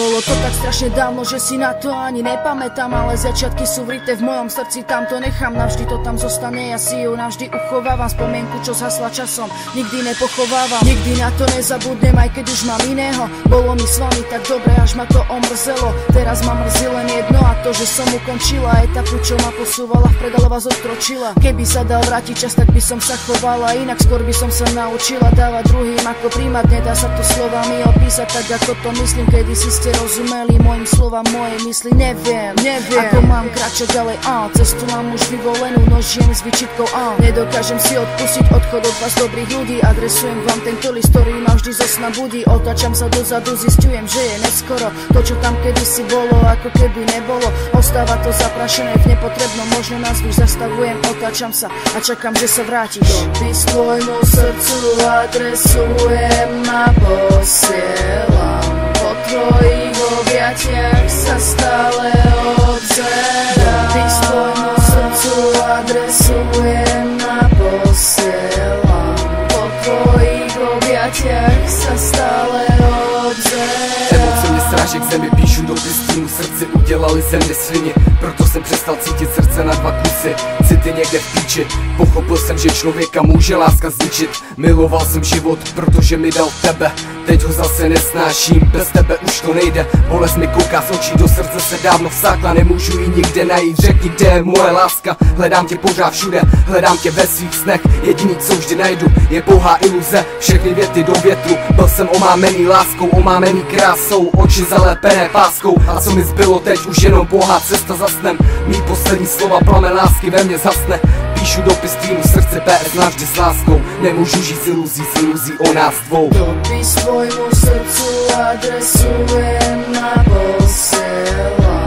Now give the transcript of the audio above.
Bolo to tak strašne dávno, že si na to ani nepamätám, ale začiatky sú vrité v mojom srdci, tam to nechám, navždy to tam zostane, ja si ju navždy uchovávam, spomienku, čo zhasla časom, nikdy nepochovávam, nikdy na to nezabudnem, aj keď už mám iného. Bolo mi s vami tak dobre, až ma to omrzelo, teraz ma mrzí len jedno, a to, že som ukončila etapu, čo ma posúvala vpred, ale vás odkročila. Keby sa dal vrátiť čas, tak by som sa chovala inak, skôr by som sa naučila dávať druhým ako príjmať, nedá sa to slovami opísať tak, ako to myslím. Kedy si ste rozumeli mojim slovám, moje mysli, neviem ako mám kráčať ďalej, cestu mám už vyvolenú, no žijem s výčitkou, nedokážem si odpustiť odchod od vás dobrých ľudí, adresujem vám tento list, ktorý ma vždy zo sna budí, otáčam sa dozadu, zistujem, že je neskoro, to čo tam kedysi bolo, ako keby nebolo, ostáva to zaprašené v nepotrebnom, možno nás už zastavujem, otáčam sa a čakám, že sa vrátiš. Dopis tvojmu srdcu adresujem a posielam, po tvojich objatiach sa stále obzerám. Dopis tvojmu srdcu adresujem a posielam, po tvojich objatiach sa stále obzerám. Emoce mě sráží k zemi, píšu dopis tvýmu srdci, udělali ze mě svině, proto jsem přestal cítit srdce na dva kusy, city někde v píči. Pochopil jsem, že člověka může láska zničit, miloval jsem život, protože mi dal tebe, teď ho zase nesnáším, bez tebe už to nejde, bolest mi kouká z očí, do srdce se dávno vsákla, nemůžu ji nikde najít, řekni, kde je moje láska, hledám tě pořád všude, hledám tě ve svých snech, jediný co vždy najdu, je pouhá iluze, všechny věty do větru, byl jsem omámený láskou, omámený krásou, oči zalépené páskou, a co mi zbylo teď, už jenom pouhá cesta za snem, mý poslední slova, plamen lásky ve mně zhasne, píšu dopis tvýmu srdce, PS navždy s láskou, nemůžu žít s iluzí o nás dvou. Dopis tvojmu srdcu adresujem a posielam,